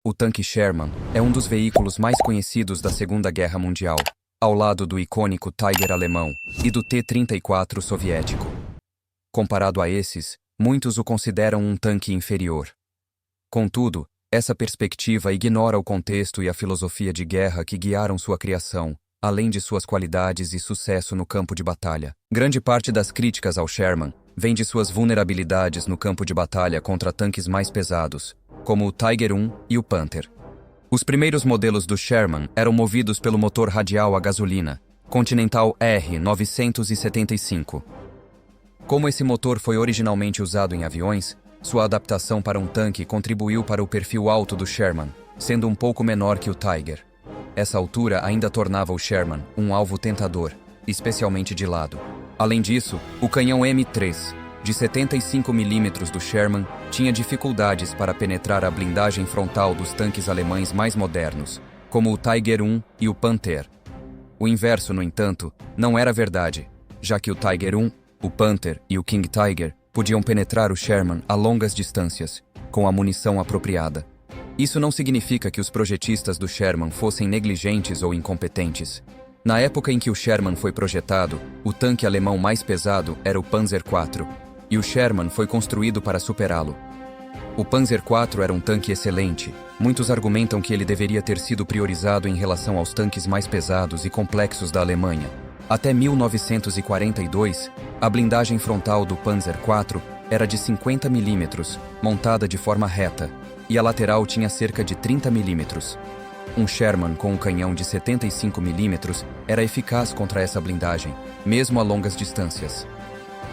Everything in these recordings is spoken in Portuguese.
O tanque Sherman é um dos veículos mais conhecidos da Segunda Guerra Mundial, ao lado do icônico Tiger alemão e do T-34 soviético. Comparado a esses, muitos o consideram um tanque inferior. Contudo, essa perspectiva ignora o contexto e a filosofia de guerra que guiaram sua criação, além de suas qualidades e sucesso no campo de batalha. Grande parte das críticas ao Sherman vem de suas vulnerabilidades no campo de batalha contra tanques mais pesados, como o Tiger I e o Panther. Os primeiros modelos do Sherman eram movidos pelo motor radial a gasolina, Continental R975. Como esse motor foi originalmente usado em aviões, sua adaptação para um tanque contribuiu para o perfil alto do Sherman, sendo um pouco menor que o Tiger. Essa altura ainda tornava o Sherman um alvo tentador, especialmente de lado. Além disso, o canhão M3, de 75 mm do Sherman, tinha dificuldades para penetrar a blindagem frontal dos tanques alemães mais modernos, como o Tiger I e o Panther. O inverso, no entanto, não era verdade, já que o Tiger I, o Panther e o King Tiger podiam penetrar o Sherman a longas distâncias, com a munição apropriada. Isso não significa que os projetistas do Sherman fossem negligentes ou incompetentes. Na época em que o Sherman foi projetado, o tanque alemão mais pesado era o Panzer IV, e o Sherman foi construído para superá-lo. O Panzer IV era um tanque excelente. Muitos argumentam que ele deveria ter sido priorizado em relação aos tanques mais pesados e complexos da Alemanha. Até 1942, a blindagem frontal do Panzer IV era de 50 mm, montada de forma reta, e a lateral tinha cerca de 30 mm. Um Sherman com um canhão de 75 mm era eficaz contra essa blindagem, mesmo a longas distâncias.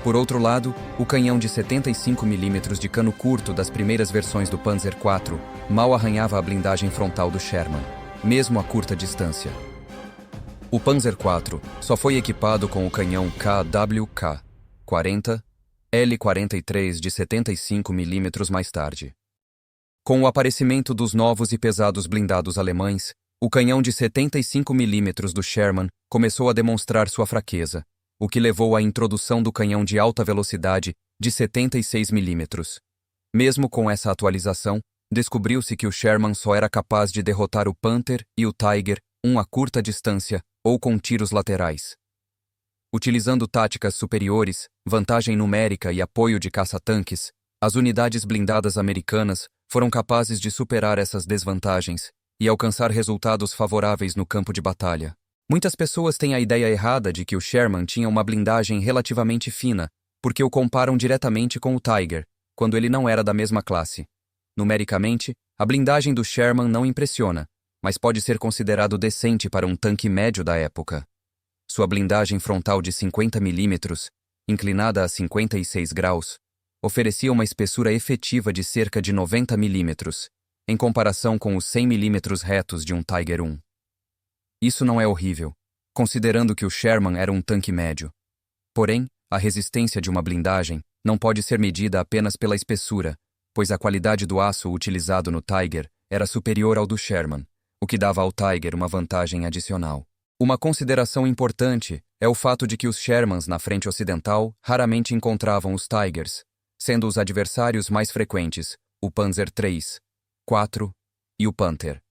Por outro lado, o canhão de 75 mm de cano curto das primeiras versões do Panzer IV mal arranhava a blindagem frontal do Sherman, mesmo a curta distância. O Panzer IV só foi equipado com o canhão KWK-40 L43 de 75 mm mais tarde. Com o aparecimento dos novos e pesados blindados alemães, o canhão de 75 mm do Sherman começou a demonstrar sua fraqueza, o que levou à introdução do canhão de alta velocidade de 76 mm. Mesmo com essa atualização, descobriu-se que o Sherman só era capaz de derrotar o Panther e o Tiger a curta distância ou com tiros laterais. Utilizando táticas superiores, vantagem numérica e apoio de caça-tanques, as unidades blindadas americanas foram capazes de superar essas desvantagens e alcançar resultados favoráveis no campo de batalha. Muitas pessoas têm a ideia errada de que o Sherman tinha uma blindagem relativamente fina, porque o comparam diretamente com o Tiger, quando ele não era da mesma classe. Numericamente, a blindagem do Sherman não impressiona, mas pode ser considerado decente para um tanque médio da época. Sua blindagem frontal de 50 mm, inclinada a 56 graus, oferecia uma espessura efetiva de cerca de 90 mm, em comparação com os 100 mm retos de um Tiger I. Isso não é horrível, considerando que o Sherman era um tanque médio. Porém, a resistência de uma blindagem não pode ser medida apenas pela espessura, pois a qualidade do aço utilizado no Tiger era superior ao do Sherman, o que dava ao Tiger uma vantagem adicional. Uma consideração importante é o fato de que os Shermans na frente ocidental raramente encontravam os Tigers, sendo os adversários mais frequentes o Panzer III, IV e o Panther.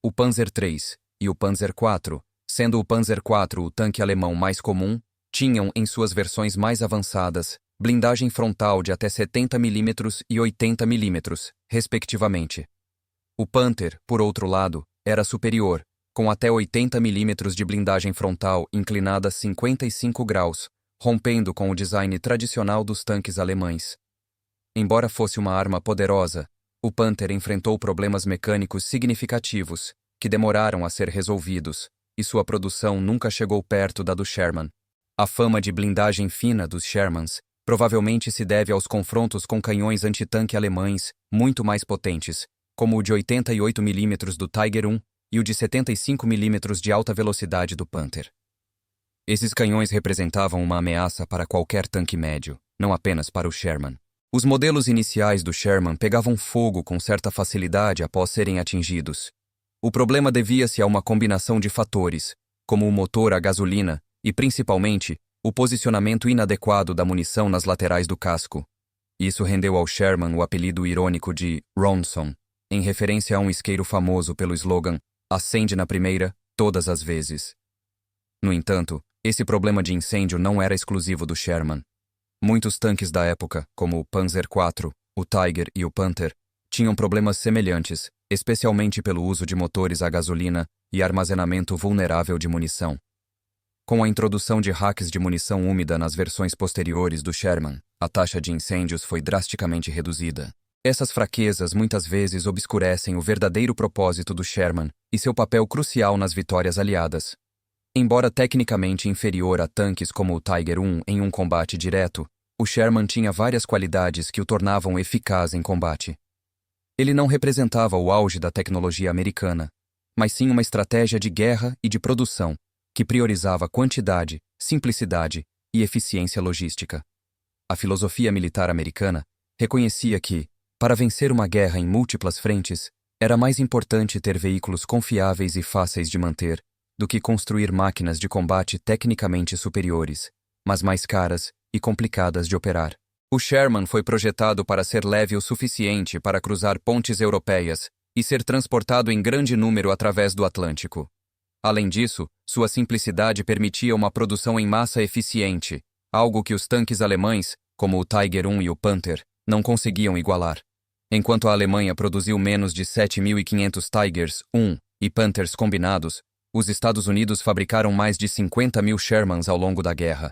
O Panzer III e o Panzer IV, sendo o Panzer IV o tanque alemão mais comum, tinham em suas versões mais avançadas blindagem frontal de até 70 mm e 80 mm, respectivamente. O Panther, por outro lado, era superior, com até 80 mm de blindagem frontal inclinada a 55 graus, rompendo com o design tradicional dos tanques alemães. Embora fosse uma arma poderosa, o Panther enfrentou problemas mecânicos significativos, que demoraram a ser resolvidos, e sua produção nunca chegou perto da do Sherman. A fama de blindagem fina dos Shermans provavelmente se deve aos confrontos com canhões antitanque alemães muito mais potentes, como o de 88 mm do Tiger I e o de 75 mm de alta velocidade do Panther. Esses canhões representavam uma ameaça para qualquer tanque médio, não apenas para o Sherman. Os modelos iniciais do Sherman pegavam fogo com certa facilidade após serem atingidos. O problema devia-se a uma combinação de fatores, como o motor a gasolina e, principalmente, o posicionamento inadequado da munição nas laterais do casco. Isso rendeu ao Sherman o apelido irônico de Ronson, em referência a um isqueiro famoso pelo slogan "Acende na primeira, todas as vezes". No entanto, esse problema de incêndio não era exclusivo do Sherman. Muitos tanques da época, como o Panzer IV, o Tiger e o Panther, tinham problemas semelhantes, especialmente pelo uso de motores a gasolina e armazenamento vulnerável de munição. Com a introdução de racks de munição úmida nas versões posteriores do Sherman, a taxa de incêndios foi drasticamente reduzida. Essas fraquezas muitas vezes obscurecem o verdadeiro propósito do Sherman e seu papel crucial nas vitórias aliadas. Embora tecnicamente inferior a tanques como o Tiger I em um combate direto, o Sherman tinha várias qualidades que o tornavam eficaz em combate. Ele não representava o auge da tecnologia americana, mas sim uma estratégia de guerra e de produção que priorizava quantidade, simplicidade e eficiência logística. A filosofia militar americana reconhecia que, para vencer uma guerra em múltiplas frentes, era mais importante ter veículos confiáveis e fáceis de manter do que construir máquinas de combate tecnicamente superiores, mas mais caras e complicadas de operar. O Sherman foi projetado para ser leve o suficiente para cruzar pontes europeias e ser transportado em grande número através do Atlântico. Além disso, sua simplicidade permitia uma produção em massa eficiente, algo que os tanques alemães, como o Tiger I e o Panther, não conseguiam igualar. Enquanto a Alemanha produziu menos de 7.500 Tigers I e Panthers combinados, os Estados Unidos fabricaram mais de 50.000 Shermans ao longo da guerra.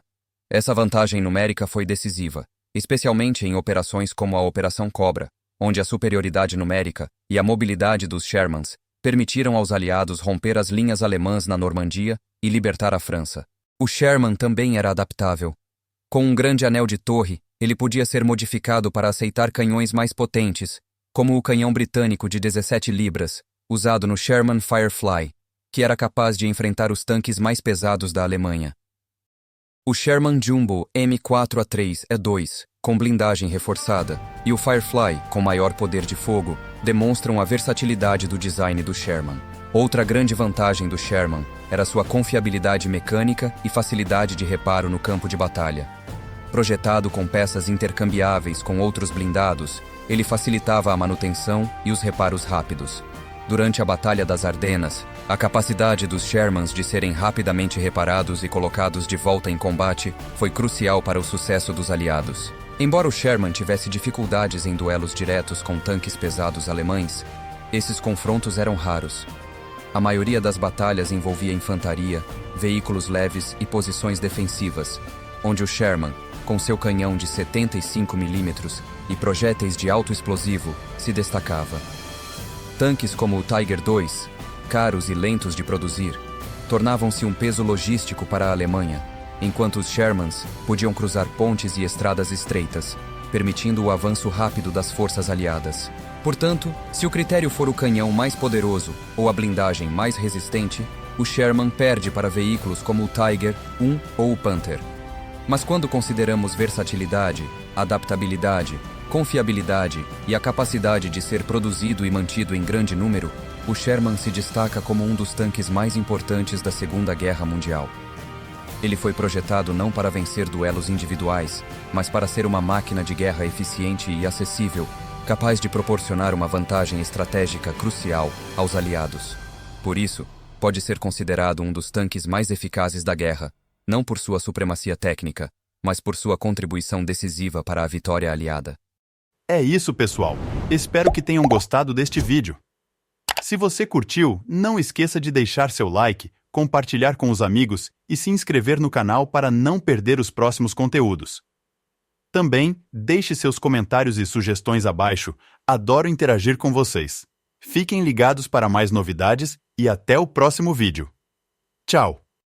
Essa vantagem numérica foi decisiva, especialmente em operações como a Operação Cobra, onde a superioridade numérica e a mobilidade dos Shermans permitiram aos aliados romper as linhas alemãs na Normandia e libertar a França. O Sherman também era adaptável. Com um grande anel de torre, ele podia ser modificado para aceitar canhões mais potentes, como o canhão britânico de 17 libras, usado no Sherman Firefly, que era capaz de enfrentar os tanques mais pesados da Alemanha. O Sherman Jumbo M4A3E2, com blindagem reforçada, e o Firefly, com maior poder de fogo, demonstram a versatilidade do design do Sherman. Outra grande vantagem do Sherman era sua confiabilidade mecânica e facilidade de reparo no campo de batalha. Projetado com peças intercambiáveis com outros blindados, ele facilitava a manutenção e os reparos rápidos. Durante a Batalha das Ardenas, a capacidade dos Shermans de serem rapidamente reparados e colocados de volta em combate foi crucial para o sucesso dos aliados. Embora o Sherman tivesse dificuldades em duelos diretos com tanques pesados alemães, esses confrontos eram raros. A maioria das batalhas envolvia infantaria, veículos leves e posições defensivas, onde o Sherman, com seu canhão de 75 mm e projéteis de alto explosivo, se destacava. Tanques como o Tiger II, caros e lentos de produzir, tornavam-se um peso logístico para a Alemanha, enquanto os Shermans podiam cruzar pontes e estradas estreitas, permitindo o avanço rápido das forças aliadas. Portanto, se o critério for o canhão mais poderoso ou a blindagem mais resistente, o Sherman perde para veículos como o Tiger I ou o Panther. Mas quando consideramos versatilidade, adaptabilidade, confiabilidade e a capacidade de ser produzido e mantido em grande número, o Sherman se destaca como um dos tanques mais importantes da Segunda Guerra Mundial. Ele foi projetado não para vencer duelos individuais, mas para ser uma máquina de guerra eficiente e acessível, capaz de proporcionar uma vantagem estratégica crucial aos aliados. Por isso, pode ser considerado um dos tanques mais eficazes da guerra, não por sua supremacia técnica, mas por sua contribuição decisiva para a vitória aliada. É isso, pessoal. Espero que tenham gostado deste vídeo. Se você curtiu, não esqueça de deixar seu like, compartilhar com os amigos e se inscrever no canal para não perder os próximos conteúdos. Também, deixe seus comentários e sugestões abaixo. Adoro interagir com vocês. Fiquem ligados para mais novidades e até o próximo vídeo. Tchau!